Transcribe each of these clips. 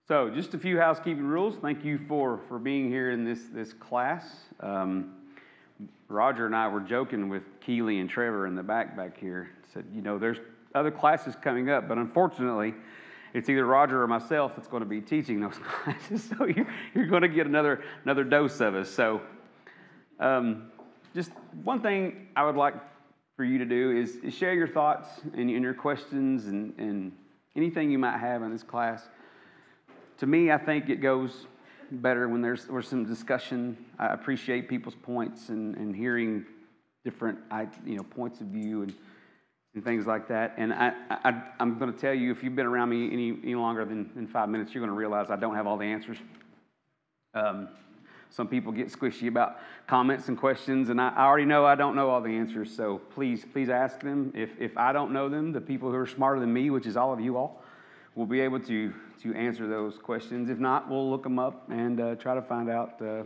So, just a few housekeeping rules. Thank you for being here in this class. Roger and I were joking with Keely and Trevor in the back here. Said, there's other classes coming up, but unfortunately, it's either Roger or myself that's going to be teaching those classes. So you're going to get another dose of us. So, just one thing I would like for you to do is share your thoughts and your questions and anything you might have in this class. To me, I think it goes better when there's some discussion. I appreciate people's points and hearing different points of view and things like that. And I'm going to tell you, if you've been around me any longer than 5 minutes, you're going to realize I don't have all the answers. Some people get squishy about comments and questions, and I already know I don't know all the answers. So please ask them. If I don't know them, the people who are smarter than me, which is all of you all, will be able to answer those questions. If not, we'll look them up and try to find out the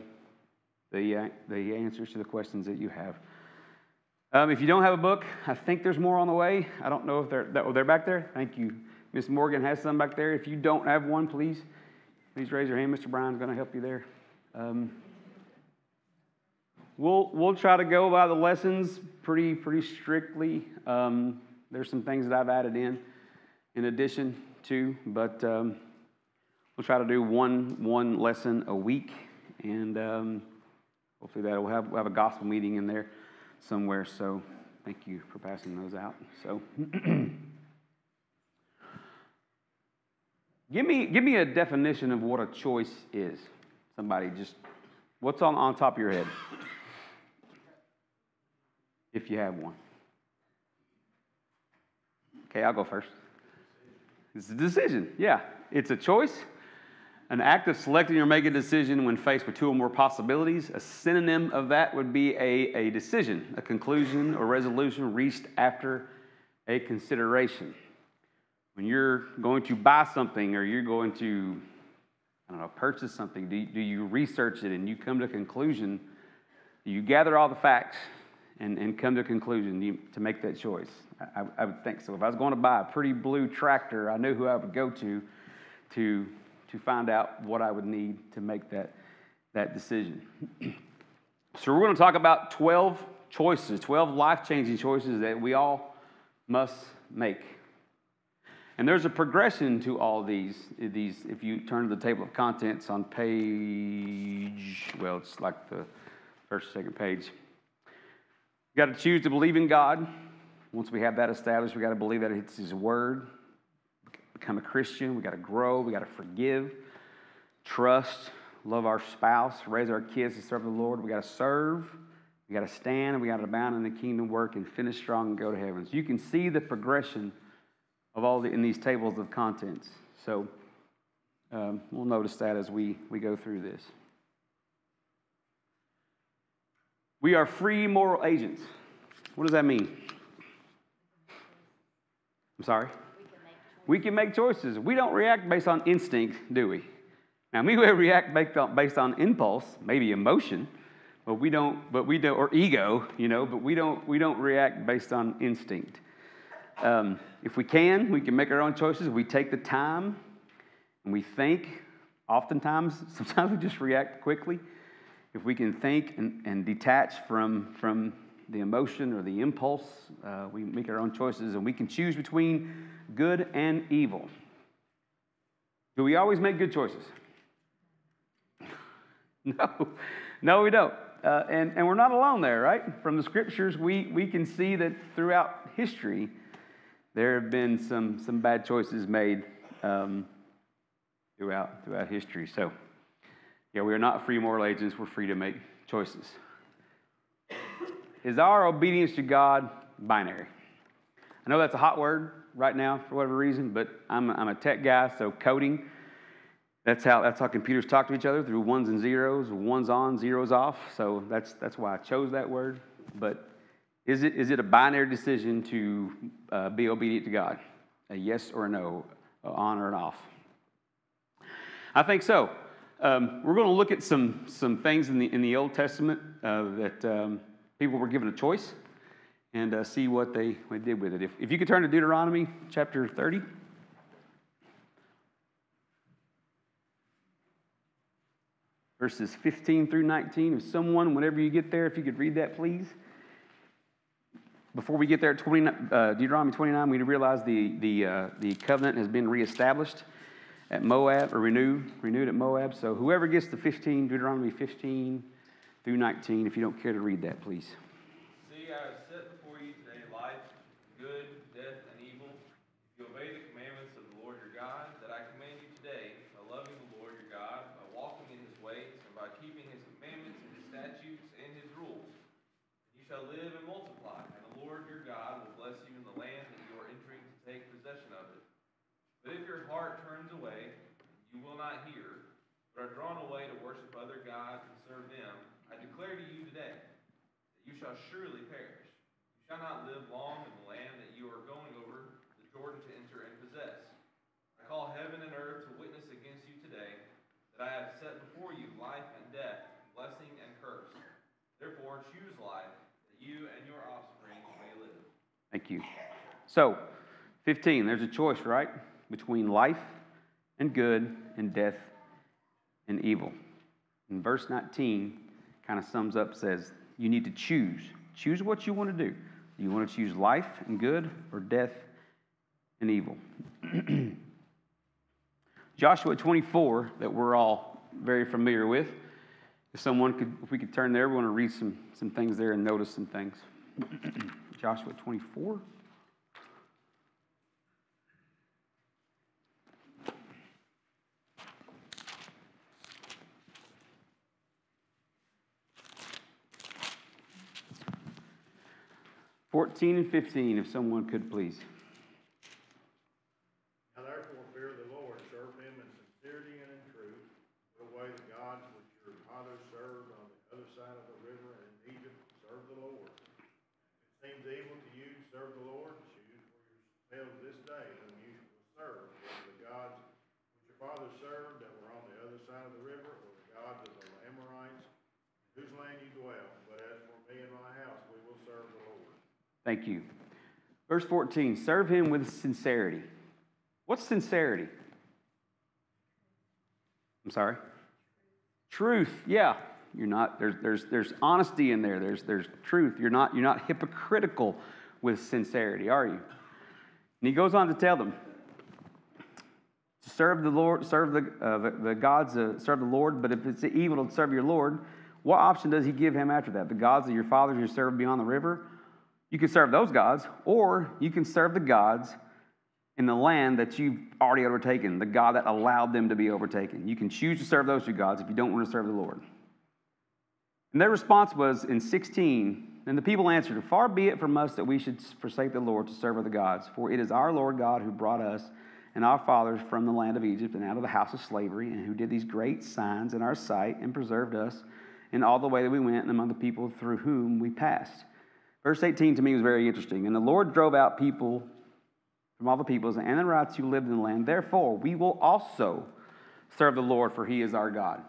answers to the questions that you have. If you don't have a book, I think there's more on the way. I don't know if they're back there. Thank you. Miss Morgan has some back there. If you don't have one, please raise your hand. Mr. Bryan's going to help you there. We'll try to go by the lessons pretty strictly. There's some things that I've added in addition to, but we'll try to do one lesson a week, and hopefully that will have a gospel meeting in there somewhere. So thank you for passing those out. So give me a definition of what a choice is. Somebody just, what's on top of your head? If you have one. Okay, I'll go first. It's a decision. Yeah, it's a choice, an act of selecting or making a decision when faced with two or more possibilities. A synonym of that would be a decision, a conclusion or resolution reached after a consideration. When you're going to buy something or you're going to, purchase something, do you research it and you come to a conclusion? Do you gather all the facts and come to a conclusion to make that choice? I would think so. If I was going to buy a pretty blue tractor, I knew who I would go to find out what I would need to make that decision. So we're going to talk about 12 choices, 12 life-changing choices that we all must make. And there's a progression to all these. If you turn to the table of contents on page, it's like the first or second page. You got to choose to believe in God. Once we have that established, we got to believe that it's His Word. Become a Christian. We got to grow. We got to forgive, trust, love our spouse, raise our kids to serve the Lord. We got to serve. We got to stand. And we got to abound in the kingdom work and finish strong and go to heaven. So you can see the progression of all in these tables of contents. So we'll notice that as we go through this. We are free moral agents. What does that mean? I'm sorry? We can make choices. We don't react based on instinct, do we? Now, we may react based on impulse, maybe emotion, but we don't, or ego, but we don't react based on instinct. If we can make our own choices. If we take the time and we think, sometimes we just react quickly. If we can think and detach from the emotion or the impulse, we make our own choices, and we can choose between good and evil. Do we always make good choices? No, we don't. And we're not alone there, right? From the scriptures, we can see that throughout history, there have been some bad choices made throughout history. So, yeah, we are not free moral agents. We're free to make choices. Is our obedience to God binary? I know that's a hot word right now for whatever reason, but I'm a tech guy, so coding, that's how computers talk to each other, through ones and zeros, ones on, zeros off. So that's why I chose that word. But is it a binary decision to be obedient to God? A yes or a no, an on or an off? I think so. We're going to look at some things in the Old Testament that people were given a choice, and see what they did with it. If you could turn to Deuteronomy chapter 30. verses 15 through 19. If someone, whenever you get there, if you could read that, please. Before we get there at Deuteronomy 29, we realize the covenant has been reestablished at Moab, or renewed at Moab. So whoever gets to Deuteronomy 15 through 19, if you don't care to read that, please. See, I have set before you today life, good, death, and evil. If you obey the commandments of the Lord your God that I command you today, by loving the Lord your God, by walking in his ways, and by keeping his commandments and his statutes and his rules, you shall live and multiply, and the Lord your God will bless you in the land that you are entering to take possession of it. But if your heart turns away, you will not hear, but are drawn away to worship other gods and serve them, I declare to you today that you shall surely perish. You shall not live long in the land that you are going over the Jordan to enter and possess. I call heaven and earth to witness against you today that I have set before you life and death, blessing and curse. Therefore choose life, that you and your offspring may live. Thank you. So, 15, there's a choice, right? Between life and good and death and evil. And verse 19 kind of sums up, says, you need to choose. Choose what you want to do. Do you want to choose life and good or death and evil? Joshua 24, that we're all very familiar with. If we could turn there, we want to read some things there and notice some things. Joshua 24. (14 and 15), if someone could please. Now therefore fear the Lord, serve him in sincerity and in truth, put away the gods which your fathers served on the other side of the river and in Egypt, serve the Lord. If it seems evil to you, serve the Lord, choose for yourselves this day whom you will serve, whether the gods which your fathers served that were on the other side of the river, or the gods of the Amorites, in whose land you dwell. But as for me and my house, we will serve the Lord. Thank you. Verse 14, serve him with sincerity. What's sincerity? I'm sorry? Truth. Yeah. You're not, there's honesty in there. There's truth. You're not hypocritical with sincerity, are you? And he goes on to tell them to serve the Lord, serve the gods, serve the Lord, but if it's evil to serve your Lord, what option does he give him after that? The gods of your fathers you served beyond the river? You can serve those gods, or you can serve the gods in the land that you've already overtaken, the God that allowed them to be overtaken. You can choose to serve those two gods if you don't want to serve the Lord. And their response was in 16, and the people answered, far be it from us that we should forsake the Lord to serve other gods, for it is our Lord God who brought us and our fathers from the land of Egypt and out of the house of slavery, and who did these great signs in our sight and preserved us in all the way that we went and among the people through whom we passed. Verse 18 to me was very interesting. And the Lord drove out people from all the peoples and the Amorites who lived in the land. Therefore, we will also serve the Lord, for he is our God.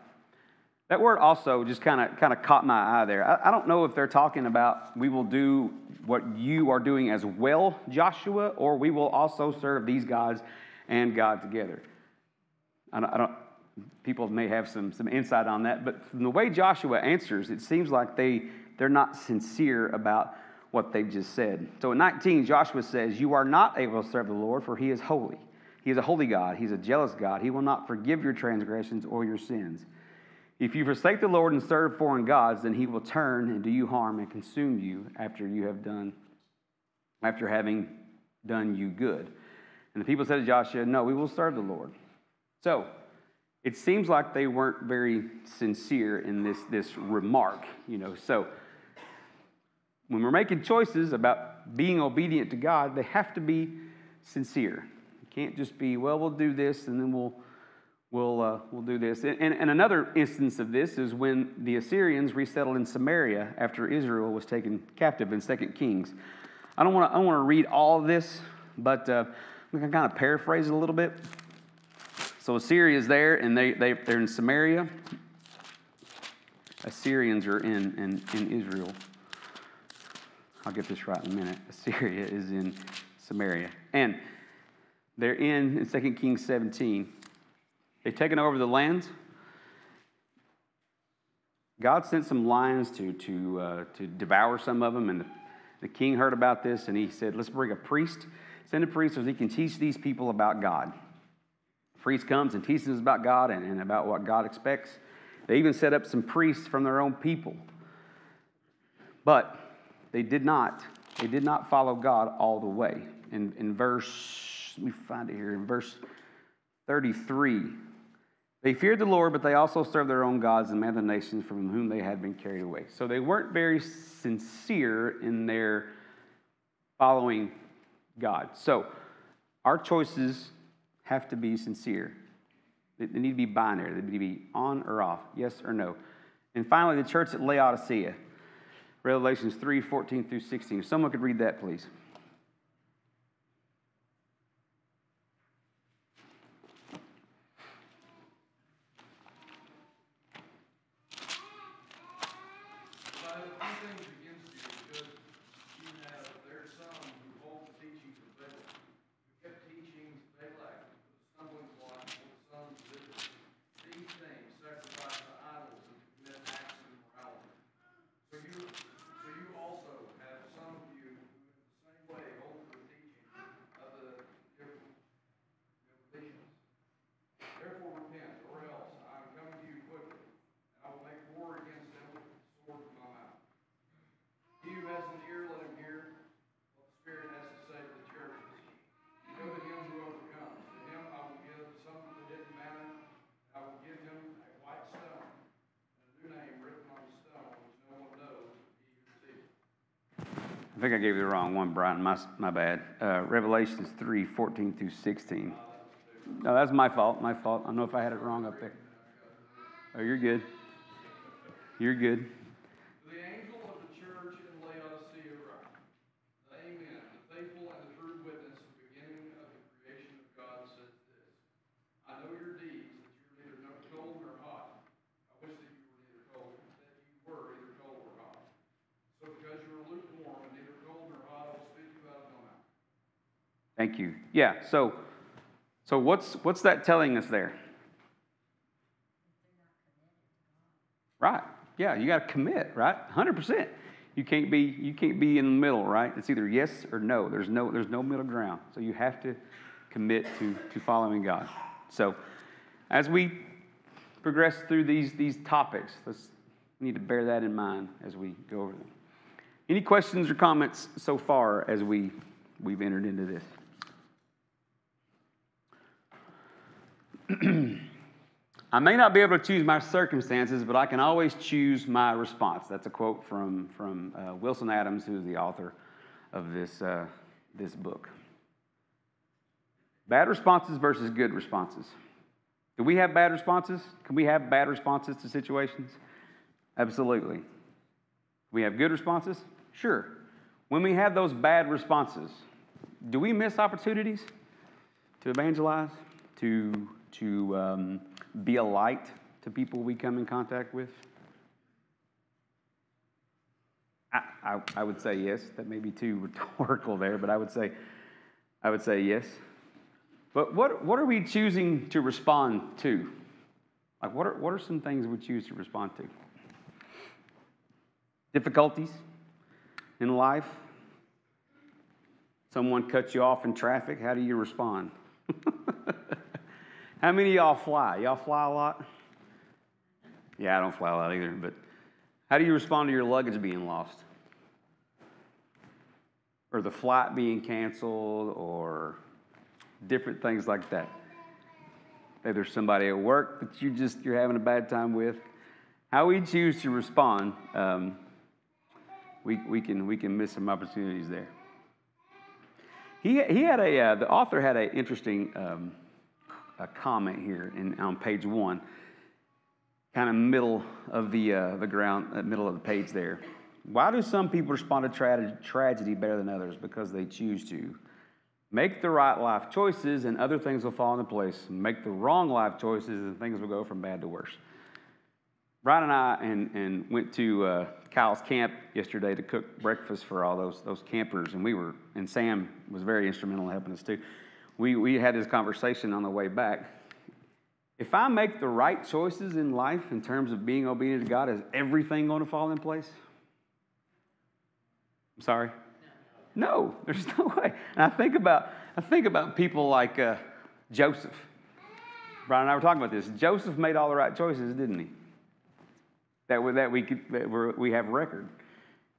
That word also just kind of caught my eye there. I don't know if they're talking about we will do what you are doing as well, Joshua, or we will also serve these gods and God together. I don't. People may have some insight on that, but from the way Joshua answers, it seems like they're not sincere about what they've just said. So in 19, Joshua says, you are not able to serve the Lord, for he is holy. He is a holy God. He's a jealous God. He will not forgive your transgressions or your sins. If you forsake the Lord and serve foreign gods, then he will turn and do you harm and consume you after having done you good. And the people said to Joshua, no, we will serve the Lord. So it seems like they weren't very sincere in this remark, So when we're making choices about being obedient to God, they have to be sincere. It can't just be, well, we'll do this and then we'll do this. And another instance of this is when the Assyrians resettled in Samaria after Israel was taken captive in 2 Kings. I don't want to read all of this, but I'm going to kind of paraphrase it a little bit. So Assyria is there, and they're in Samaria. Assyrians are in Israel. I'll get this right in a minute. Assyria is in Samaria. And they're in 2 Kings 17. They've taken over the lands. God sent some lions to devour some of them, and the king heard about this, and he said, let's bring a priest, send a priest so he can teach these people about God. The priest comes and teaches us about God and about what God expects. They even set up some priests from their own people. But they did not follow God all the way. In verse, let me find it here, in verse 33, they feared the Lord, but they also served their own gods and men of the nations from whom they had been carried away. So they weren't very sincere in their following God. So our choices have to be sincere. They need to be binary. They need to be on or off, yes or no. And finally, the church at Laodicea, Revelations 3:14 through 16. If someone could read that, please. I think I gave you the wrong one, Brian. My bad. Revelations 3:14 through 16. No, that's my fault. My fault. I don't know if I had it wrong up there. Oh, you're good. You're good. The angel of the church in Laodicea write, the Amen, the faithful and the true witness, the beginning of the creation of God, says this: I know your deeds, that you are neither cold nor hot. I wish that you were neither cold, that you were either cold or hot. So because you are lukewarm and neither cold nor hot, I will spit you out of my mouth. Thank you. Yeah. So what's that telling us there? Right. Yeah, you got to commit, right? 100%. You can't be in the middle, right? It's either yes or no. There's no middle ground. So you have to commit to following God. So as we progress through these topics, we need to bear that in mind as we go over them. Any questions or comments so far as we've entered into this? I may not be able to choose my circumstances, but I can always choose my response. That's a quote from Wilson Adams, who's the author of this book. Bad responses versus good responses. Do we have bad responses? Can we have bad responses to situations? Absolutely. Can we have good responses? Sure. When we have those bad responses, do we miss opportunities to evangelize, to be a light to people we come in contact with? I would say yes. That may be too rhetorical there, but I would say yes. But what are we choosing to respond to? Like what are some things we choose to respond to? Difficulties in life. Someone cuts you off in traffic. How do you respond? How many of y'all fly? Y'all fly a lot? Yeah, I don't fly a lot either, but how do you respond to your luggage being lost? Or the flight being canceled, or different things like that? Maybe there's somebody at work that you're having a bad time with. How we choose to respond, we can miss some opportunities there. The author had an interesting a comment here on page 1, kind of middle of the middle of the page there. Why do some people respond to tragedy better than others? Because they choose to. Make the right life choices and other things will fall into place. Make the wrong life choices and things will go from bad to worse. Brian and I went to Kyle's camp yesterday to cook breakfast for all those campers, and Sam was very instrumental in helping us too. We had this conversation on the way back. if I make the right choices in life in terms of being obedient to God, is everything going to fall in place? I'm sorry? No, there's no way. And I think about people like Joseph. Brian and I were talking about this. Joseph made all the right choices, didn't he? We have record.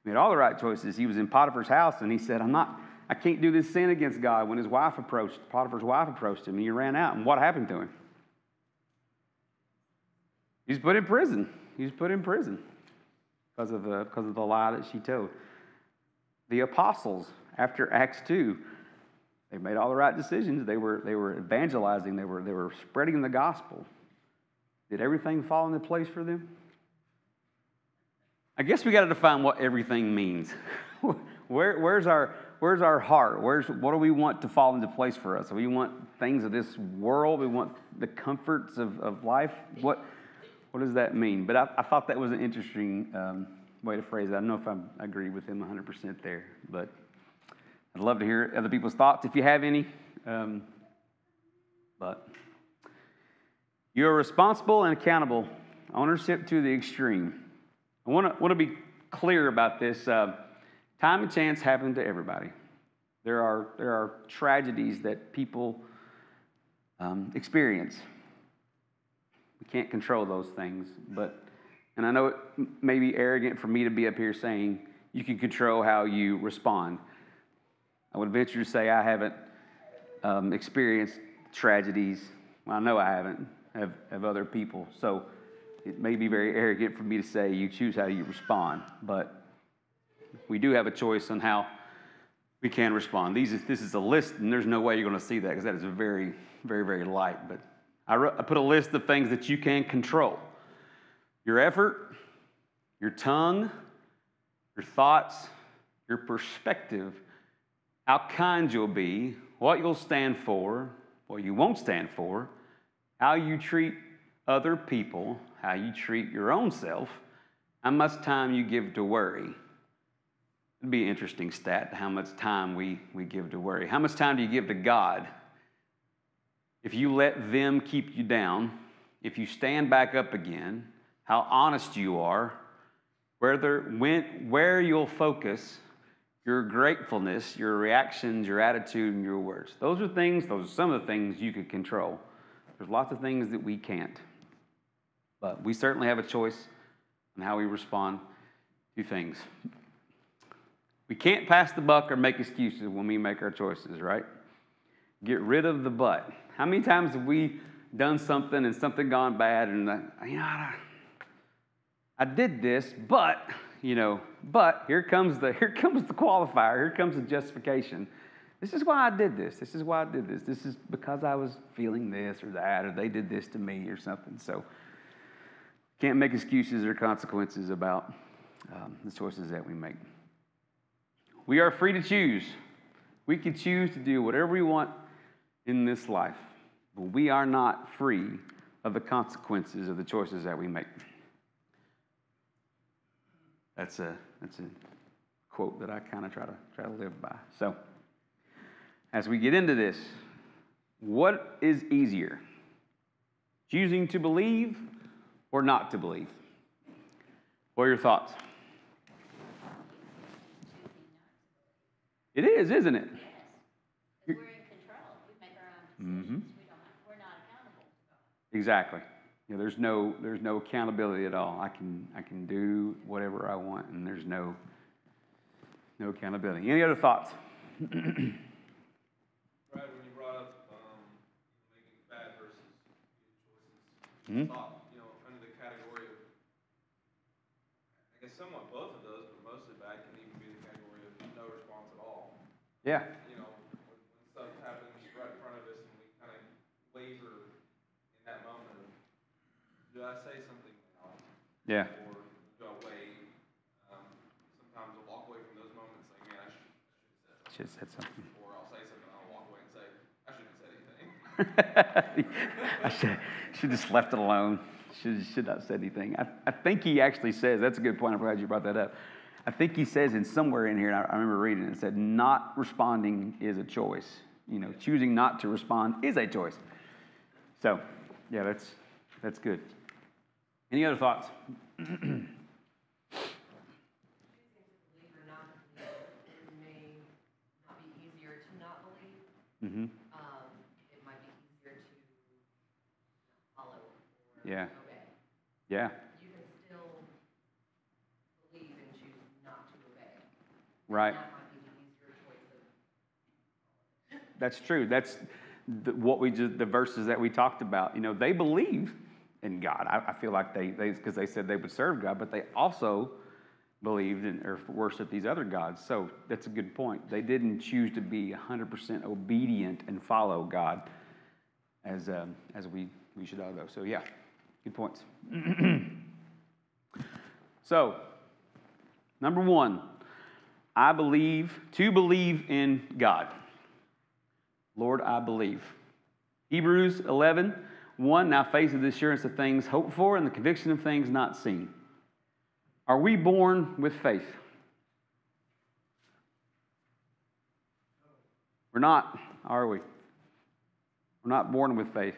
He made all the right choices. He was in Potiphar's house, and he said, I can't do this sin against God. When Potiphar's wife approached him, and he ran out. And what happened to him? He was put in prison. Because of the lie that she told. The apostles, after Acts 2, they made all the right decisions. They were evangelizing. They were spreading the gospel. Did everything fall into place for them? I guess we got to define what everything means. Where's our heart? What do we want to fall into place for us? Do we want things of this world? We want the comforts of life? What does that mean? But I thought that was an interesting way to phrase it. I don't know if I agree with him 100% there, but I'd love to hear other people's thoughts if you have any. But you are responsible and accountable. Ownership to the extreme. I want to be clear about this. Time and chance happen to everybody. There are tragedies that people experience. We can't control those things, and I know it may be arrogant for me to be up here saying you can control how you respond. I would venture to say I haven't experienced tragedies. Well, I know I haven't, have other people. So it may be very arrogant for me to say you choose how you respond. But we do have a choice on how we can respond. This is a list, and there's no way you're going to see that because that is a very, very, very light. But I put a list of things that you can control. Your effort, your tongue, your thoughts, your perspective, how kind you'll be, what you'll stand for, what you won't stand for, how you treat other people, how you treat your own self, how much time you give to worry. It'd be an interesting stat, how much time we give to worry. How much time do you give to God? If you let them keep you down, if you stand back up again, how honest you are, where you'll focus your gratefulness, your reactions, your attitude, and your words. Those are some of the things you can control. There's lots of things that we can't. But we certainly have a choice on how we respond to things. We can't pass the buck or make excuses when we make our choices, right? Get rid of the but. How many times have we done something and something gone bad and I did this, but here comes the qualifier, here comes the justification. This is why I did this. This is why I did this. This is because I was feeling this or that, or they did this to me or something. So can't make excuses or consequences about the choices that we make. We are free to choose. We can choose to do whatever we want in this life, but we are not free of the consequences of the choices that we make. That's a quote that I kind of try to live by. So, as we get into this, what is easier? Choosing to believe or not to believe? What are your thoughts? It is, isn't it? We're in control. We make our own decisions. We're not accountable to God. Exactly. There's no accountability at all. I can do whatever I want, and there's no accountability. Any other thoughts? Brad, when you brought up making bad versus good choices, thought, under the category of, I guess somewhat both of those, but mostly bad can even be the category of no response at all. Yeah. When stuff happens right in front of us and we kind of waver in that moment of, do I say something now? Yeah. Or do I wait? Sometimes I'll walk away from those moments like, man, I should have said something. Or I'll say something and I'll walk away and say, I shouldn't have said anything. I should have just left it alone. Should not have said anything. I think he actually says, that's a good point, I'm glad you brought that up. I think he says in somewhere in here, and I remember reading it said, not responding is a choice. Choosing not to respond is a choice. So, yeah, that's That's good. Any other thoughts? Choosing to believe or not to believe, it may not be easier to not believe. Mm-hmm. It might be easier to follow or Yeah. obey. Yeah. You can still believe and choose not to obey. Right. That might be the easier choice of. That's true. That's the verses that we talked about. You know, they believe in God. I feel like they because they said they would serve God, but they also believed in or worshiped these other gods. So that's a good point. They didn't choose to be 100% obedient and follow God as we should all go. So yeah, good points. So, number one, to believe in God. Lord, I believe. Hebrews 11:1, now faith is the assurance of things hoped for and the conviction of things not seen. Are we born with faith? We're not, are we? We're not born with faith.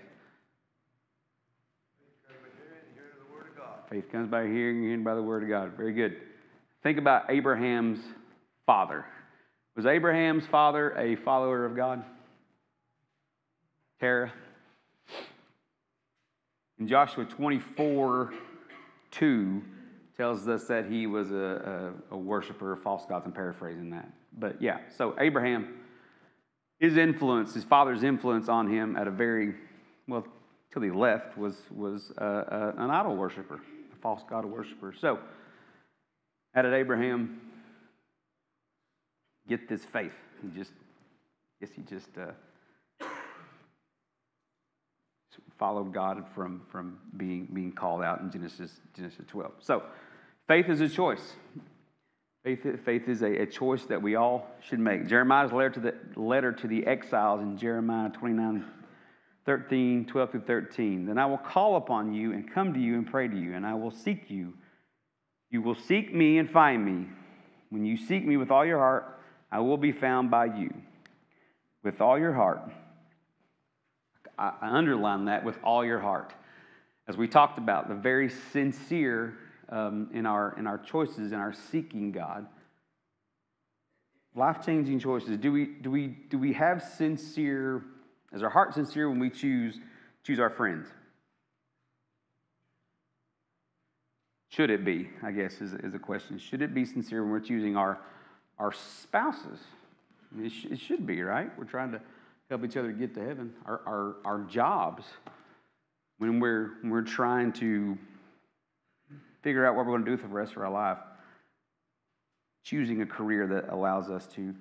Faith comes by hearing, hearing by the word of God. Very good. Think about Abraham's father. Was Abraham's father a follower of God? Terah. In Joshua 24:2 tells us that he was a worshiper of false gods. I'm paraphrasing that. But yeah, so Abraham, his father's influence on him at a very, well, till he left, was an idol worshiper, a false god worshiper. So how did Abraham get this faith? He just followed God from being called out in Genesis 12. So faith is a choice. Faith is a choice that we all should make. Jeremiah's letter to the exiles in Jeremiah 29:13, 12 through 13. Then I will call upon you and come to you and pray to you, and I will seek you. You will seek me and find me. When you seek me with all your heart, I will be found by you. With all your heart. I underline that, with all your heart. As we talked about, the very sincere in our choices, in our seeking God. Life-changing choices. Do we have sincere, is our heart sincere when we choose our friends? Should it be, I guess, is a question. Should it be sincere when we're choosing our spouses? I mean, it should be, right? We're trying to help each other get to heaven. Our jobs, when we're trying to figure out what we're going to do for the rest of our life, choosing a career that allows us to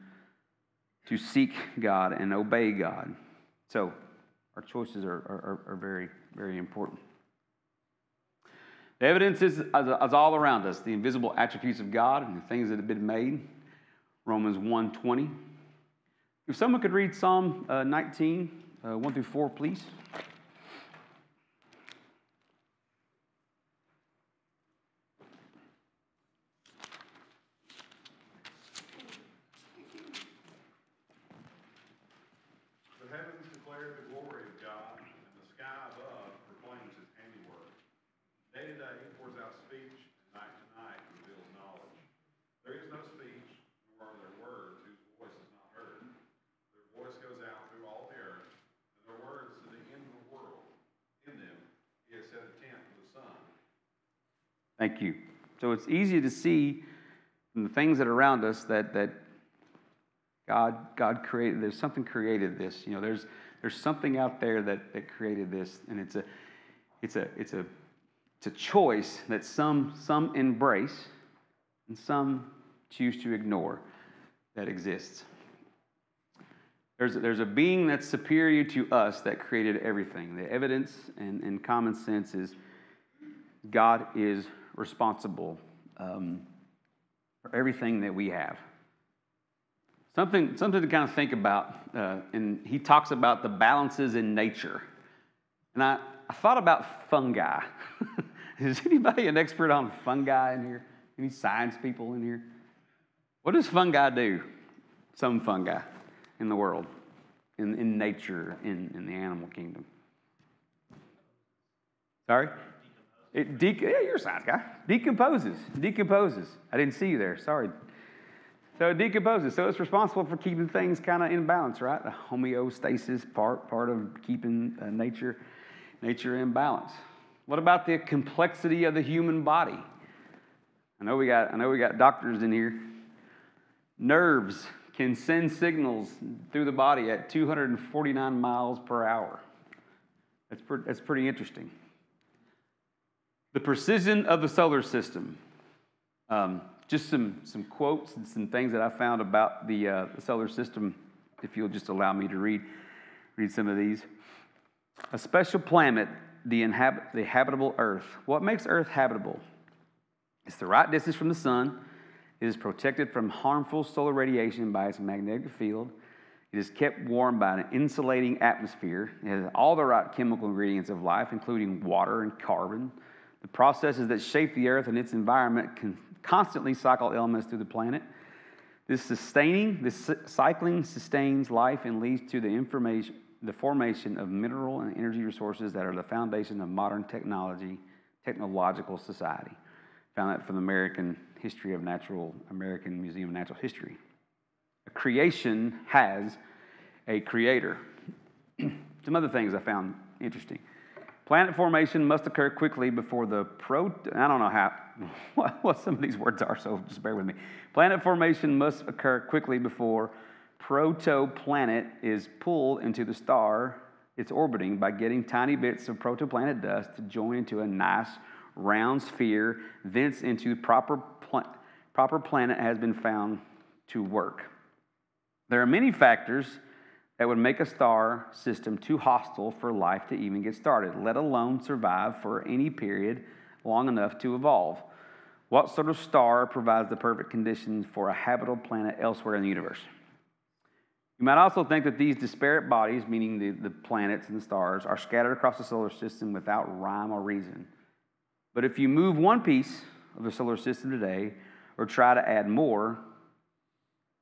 seek God and obey God. So our choices are very, very important. The evidence is all around us, the invisible attributes of God and the things that have been made. Romans 1:20. If someone could read Psalm 19, 1 through 4, please. The heavens declare the glory of God, and the sky above proclaims his handiwork. Day to day pours out speech, and night to night reveals knowledge. There is no speech, nor are there words whose voice is not heard. Their voice goes out through all the earth, and their words to the end of the world. In them he has set a tent for the sun. Thank you. So it's easy to see from the things that are around us that God created. There's something created this. You know, there's something out there that created this, and it's a choice that some embrace and some choose to ignore that exists. There's a being that's superior to us that created everything. The evidence and common sense is God is responsible for everything that we have. Something to kind of think about, and he talks about the balances in nature. And I thought about fungi. Is anybody an expert on fungi in here? Any science people in here? What does fungi do? Some fungi in the world, in nature, in the animal kingdom. Sorry? Yeah, you're a science guy. Decomposes. I didn't see you there. Sorry. So it decomposes. So it's responsible for keeping things kind of in balance, right? The homeostasis part of keeping nature in balance. What about the complexity of the human body? I know we got doctors in here. Nerves can send signals through the body at 249 miles per hour. That's pretty interesting. The precision of the solar system. Just some quotes and some things that I found about the solar system, if you'll just allow me to read some of these. A special planet, the habitable Earth. What makes Earth habitable? It's the right distance from the sun. It is protected from harmful solar radiation by its magnetic field. It is kept warm by an insulating atmosphere. It has all the right chemical ingredients of life, including water and carbon. The processes that shape the Earth and its environment can constantly cycle elements through the planet. This cycling sustains life and leads to the formation of mineral and energy resources that are the foundation of modern technological society. Found that from the American Museum of Natural History. A creation has a creator. Some other things I found interesting. Planet formation must occur quickly before I don't know what some of these words are, so just bear with me. Planet formation must occur quickly before protoplanet is pulled into the star it's orbiting by getting tiny bits of protoplanet dust to join into a nice round sphere, thence into proper planet has been found to work. There are many factors that would make a star system too hostile for life to even get started, let alone survive for any period long enough to evolve. What sort of star provides the perfect conditions for a habitable planet elsewhere in the universe? You might also think that these disparate bodies, meaning the planets and the stars, are scattered across the solar system without rhyme or reason. But if you move one piece of the solar system today, or try to add more,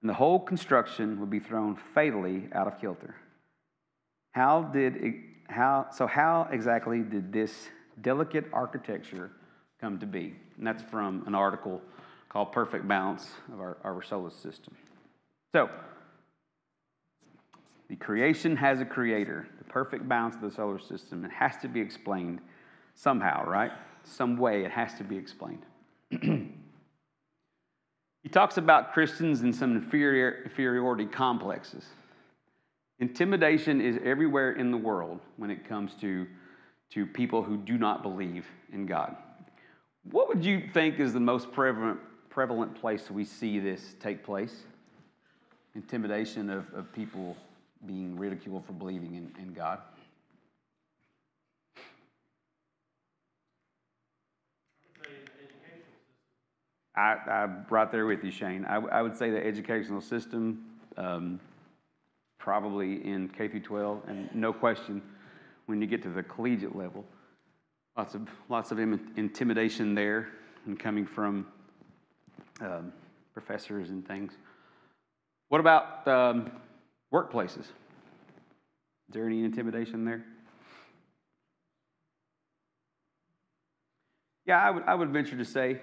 and the whole construction would be thrown fatally out of kilter. How exactly did this delicate architecture come to be? And that's from an article called Perfect Balance of our solar system. So, the creation has a creator. The perfect balance of the solar system. It has to be explained somehow, right? Some way it has to be explained. He talks about Christians and some inferiority complexes. Intimidation is everywhere in the world when it comes to people who do not believe in God. What would you think is the most prevalent place we see this take place? Intimidation of people being ridiculed for believing in God. I'm right there with you, Shane. I would say the educational system, probably in K through 12, and no question, when you get to the collegiate level, lots of intimidation there, and coming from professors and things. What about workplaces? Is there any intimidation there? Yeah, I would venture to say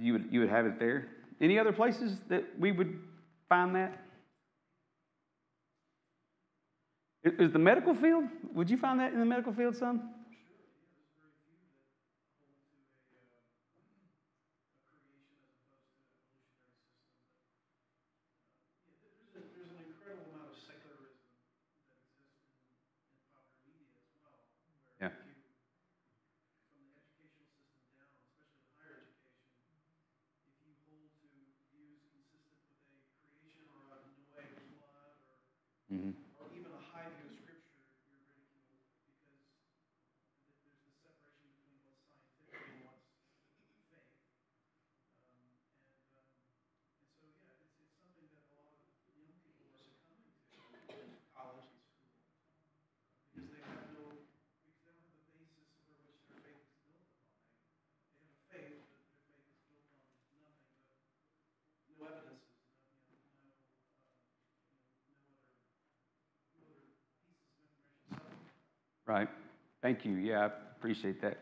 you would have it there. Any other places that we would find that? Is the medical field? Would you find that in the medical field, son? Mm-hmm. Or even a high view of Scripture, you're ridiculed because there's the separation between what's scientific and what's faith. And so, yeah, it's something that a lot of young people are succumbing to in college and school because they don't have a basis for which their faith is built upon. They have a faith, but their faith is built on nothing but no evidences. Right. Thank you. Yeah, appreciate that.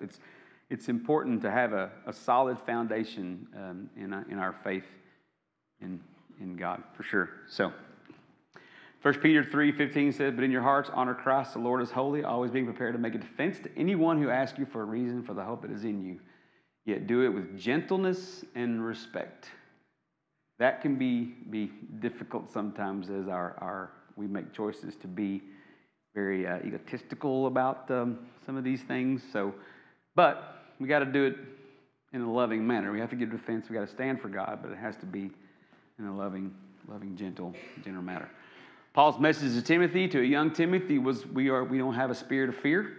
It's important to have a solid foundation in our faith in God, for sure. So 1 Peter 3:15 says, "But in your hearts honor Christ, the Lord is holy, always being prepared to make a defense to anyone who asks you for a reason for the hope that is in you. Yet do it with gentleness and respect." That can be difficult sometimes as we make choices to be very egotistical about some of these things. But we got to do it in a loving manner. We have to give defense. We got to stand for God, but it has to be in a loving, gentle manner. Paul's message to Timothy, to a young Timothy, was we don't have a spirit of fear.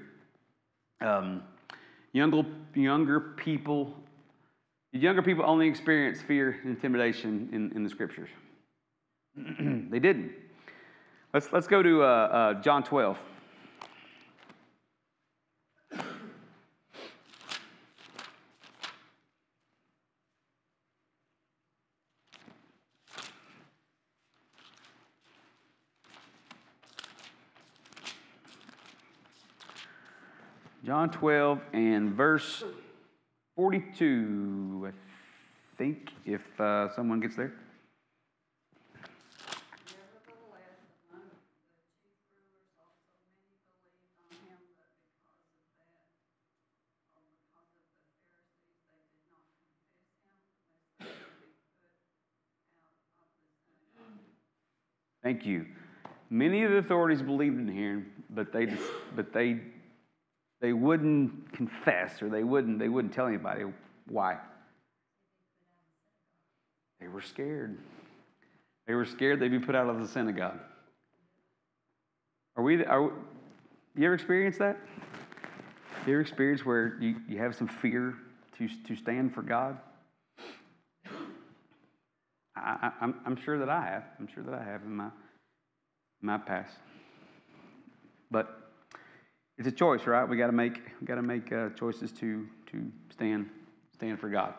Younger people only experience fear and intimidation in the scriptures. They didn't. Let's go to John 12. John 12 and verse 42, I think, if someone gets there. Nevertheless, among the chief rulers also many believed on him, but because of the Pharisees, they did not confess him, lest they should be put out of the synagogue. Thank you. Many of the authorities believed in him, but they wouldn't confess, or they wouldn't tell anybody. Why? They were scared. They were scared they'd be put out of the synagogue. You ever experienced that? You ever experienced where you have some fear to stand for God? I'm sure that I have. I'm sure that I have in my past. But it's a choice, right? We got to make choices to stand for God.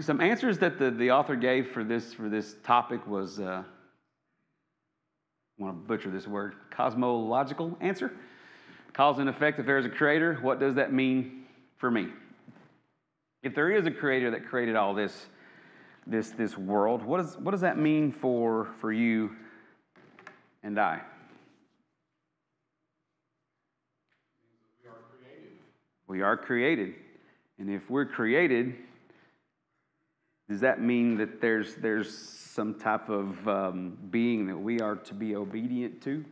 Some answers that the author gave for this topic was, I want to butcher this word, cosmological answer. Cause and effect. If there is a creator, what does that mean for me? If there is a creator that created all this world, what does that mean for you and I? We are created. And if we're created, does that mean that there's some type of being that we are to be obedient to?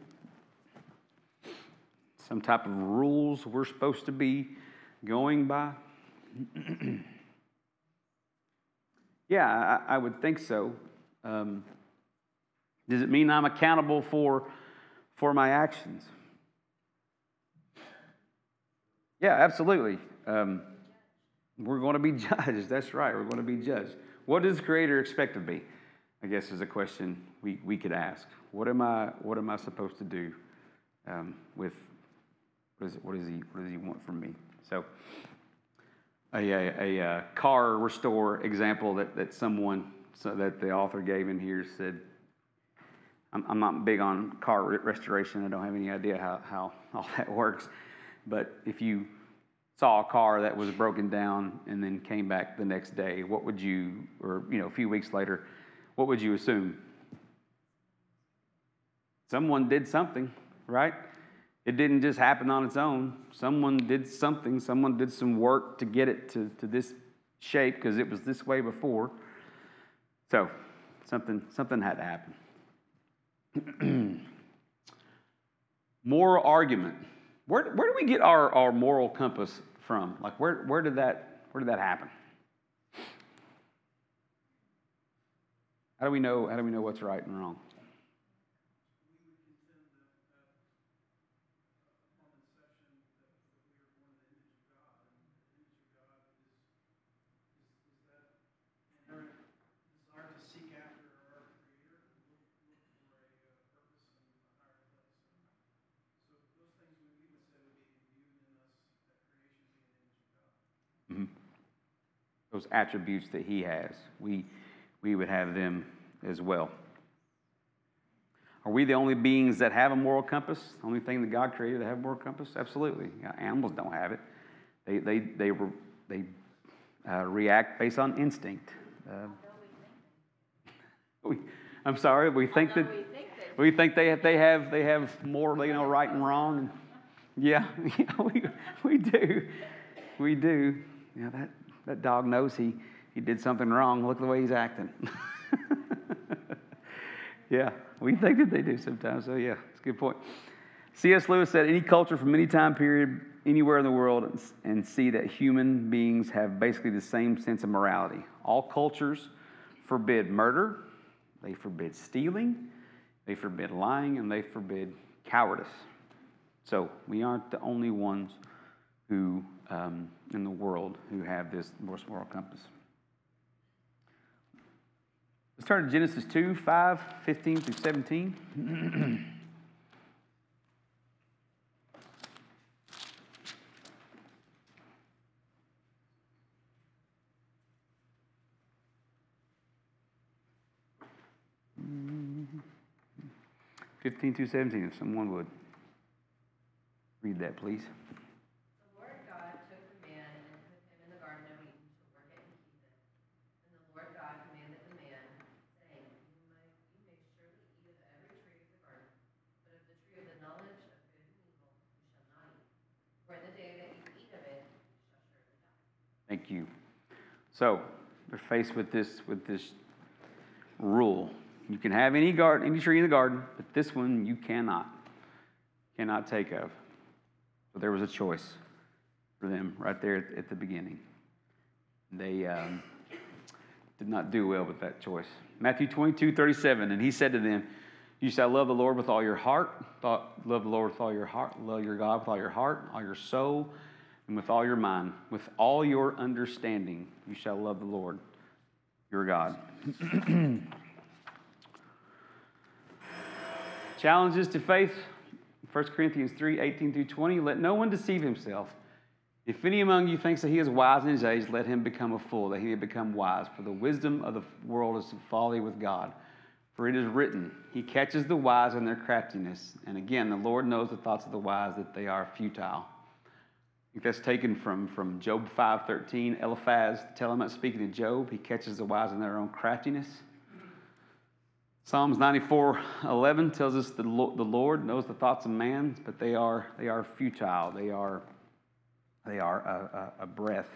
Some type of rules we're supposed to be going by? Yeah, I would think so. Does it mean I'm accountable for my actions? Yeah, absolutely. We're going to be judged. That's right. We're going to be judged. What does the Creator expect of me? I guess is a question we could ask. What am I supposed to do with what does he want from me? So a car restore example that the author gave in here said, I'm not big on car restoration. I don't have any idea how all that works. But if you saw a car that was broken down and then came back the next day, what would you, or a few weeks later, what would you assume? Someone did something, right? It didn't just happen on its own. Someone did something. Someone did some work to get it to this shape because it was this way before. So something had to happen. Moral argument. Where do we get our moral compass from? Like where did that happen? How do we know what's right and wrong? Those attributes that he has, we would have them as well. Are we the only beings that have a moral compass? The only thing that God created that have a moral compass? Absolutely. Animals don't have it. They react based on instinct. I'm sorry. We think that they have more, right and wrong. Yeah, we do. We do. That dog knows he did something wrong. Look at the way he's acting. Yeah, we think that they do sometimes. So yeah, it's a good point. C.S. Lewis said, any culture from any time period, anywhere in the world, and see that human beings have basically the same sense of morality. All cultures forbid murder, they forbid stealing, they forbid lying, and they forbid cowardice. So we aren't the only ones who, in the world, who have this moral compass. Let's turn to Genesis 2, 5, 15 through 17. (15 through 17), if someone would read that, please. The Lord God took the man and put him in the Garden of Eden to work it and keep it. And the Lord God commanded the man, saying, You may surely eat of every tree of the garden, but of the tree of the knowledge of good and evil you shall not eat. For in the day that you eat of it, you shall surely die. Thank you. So we're faced with this rule. You can have any tree in the garden, but this one you cannot take of. So there was a choice for them right there at the beginning. They did not do well with that choice. Matthew 22:37, and he said to them, you shall love the Lord with all your heart, love the Lord with all your heart, love your God with all your heart, all your soul, and with all your mind, with all your understanding, you shall love the Lord, your God. Challenges to faith, 1 Corinthians 3:18 through 20. Let no one deceive himself. If any among you thinks that he is wise in his age, let him become a fool, that he may become wise. For the wisdom of the world is folly with God. For it is written, he catches the wise in their craftiness. And again, the Lord knows the thoughts of the wise, that they are futile. I think that's taken from Job 5:13. Eliphaz, Telemach speaking to Job, he catches the wise in their own craftiness. Psalms 94:11 tells us the Lord knows the thoughts of man, but they are futile. They are a breath.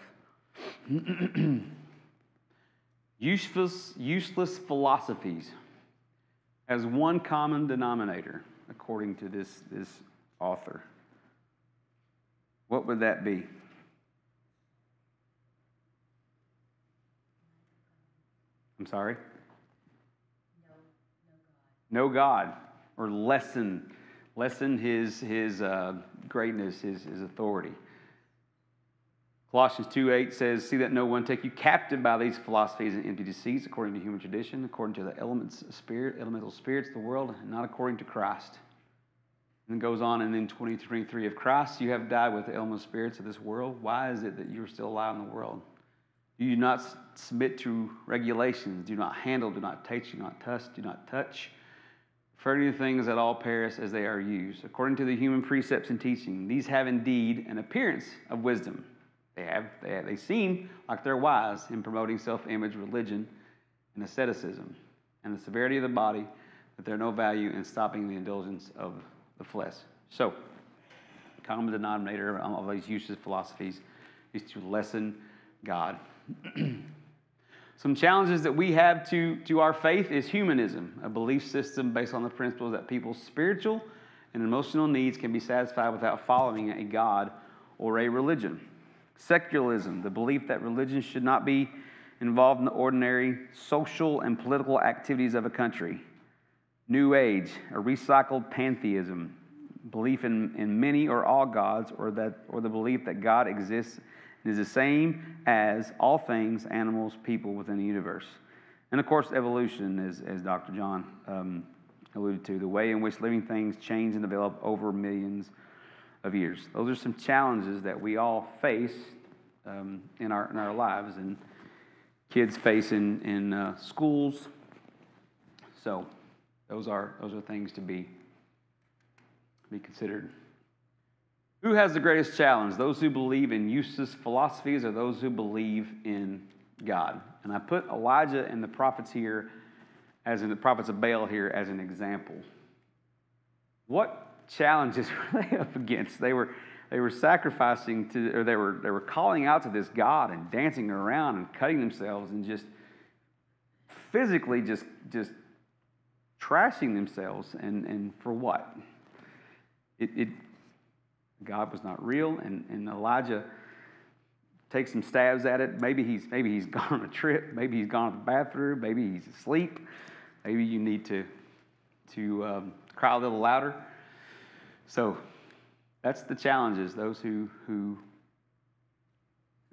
Useless philosophies has one common denominator, according to this author. What would that be? I'm sorry? No God, or lessen his greatness, his authority. Colossians 2:8 says, see that no one take you captive by these philosophies and empty deceits, according to human tradition, according to the elemental spirits of the world, and not according to Christ. And it goes on, and in 20:23 of Christ, you have died with the elemental spirits of this world. Why is it that you are still alive in the world? Do you not submit to regulations? Do not handle, do not taste, do not touch. For any things that all perish as they are used, according to the human precepts and teaching. These have indeed an appearance of wisdom. They seem like they're wise in promoting self-image, religion, and asceticism, and the severity of the body, but they're no value in stopping the indulgence of the flesh. So, the common denominator of all these useless philosophies is to lessen God. Some challenges that we have to our faith is humanism, a belief system based on the principle that people's spiritual and emotional needs can be satisfied without following a God or a religion. Secularism, the belief that religion should not be involved in the ordinary social and political activities of a country. New Age, a recycled pantheism, belief in many or all gods, or the belief that God exists and is the same as all things, animals, people within the universe. And of course, evolution, as Dr. John alluded to, the way in which living things change and develop over millions of years. Those are some challenges that we all face in our lives, and kids face in schools. So Those are things to be considered. Who has the greatest challenge? Those who believe in useless philosophies or those who believe in God? And I put Elijah and the prophets here, as in the prophets of Baal here, as an example. What challenges were they up against? They were sacrificing to, or they were calling out to this God and dancing around and cutting themselves and just physically just trashing themselves. And for what? God was not real, and Elijah takes some stabs at it. Maybe he's gone on a trip. Maybe he's gone to the bathroom. Maybe he's asleep. Maybe you need to cry a little louder. So that's the challenges. Those who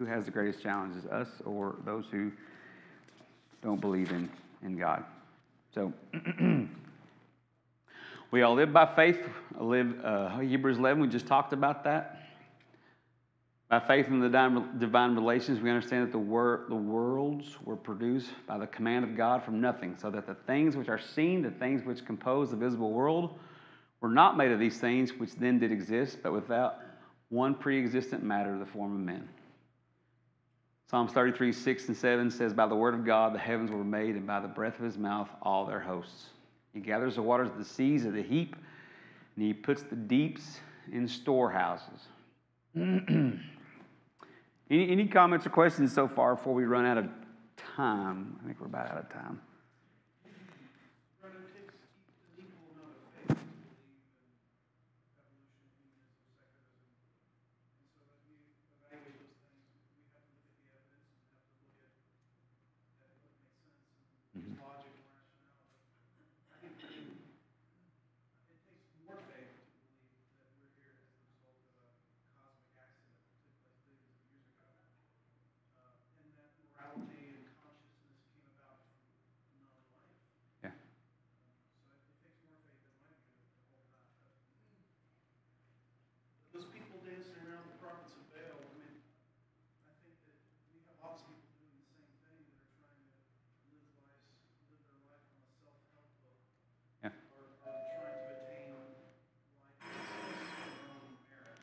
has the greatest challenges, us or those who don't believe in God. So we all live by faith. Hebrews 11, we just talked about that. By faith in the divine relations, we understand that the worlds were produced by the command of God from nothing, so that the things which are seen, the things which compose the visible world, were not made of these things which then did exist, but without one pre-existent matter, the form of men. Psalms 33, 6 and 7 says, by the word of God the heavens were made, and by the breath of his mouth all their hosts. He gathers the waters of the seas at a heap, and he puts the deeps in storehouses. Any comments or questions so far before we run out of time? I think we're about out of time. Brother, it takes an equal amount of faith to believe in evolution, humanism, secularism. And so as we evaluate those things, we have to look at the evidence and have to look at what makes sense and logic and rationale. But I think it takes more faith to believe that we're here as the result of a cosmic accident that took place billions of years ago. And that morality and consciousness came about from non-life. Yeah. So it takes more faith, in my view, to hold that. But those people dancing around the prophets of Baal, I mean, I think that we have lots of people doing the same thing that are trying to live their life on a self-help book. Yeah. Or trying to attain life and success on their own merit.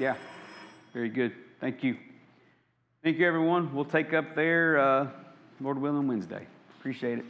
Yeah. Very good. Thank you. Thank you, everyone. We'll take up there, Lord willing, Wednesday. Appreciate it.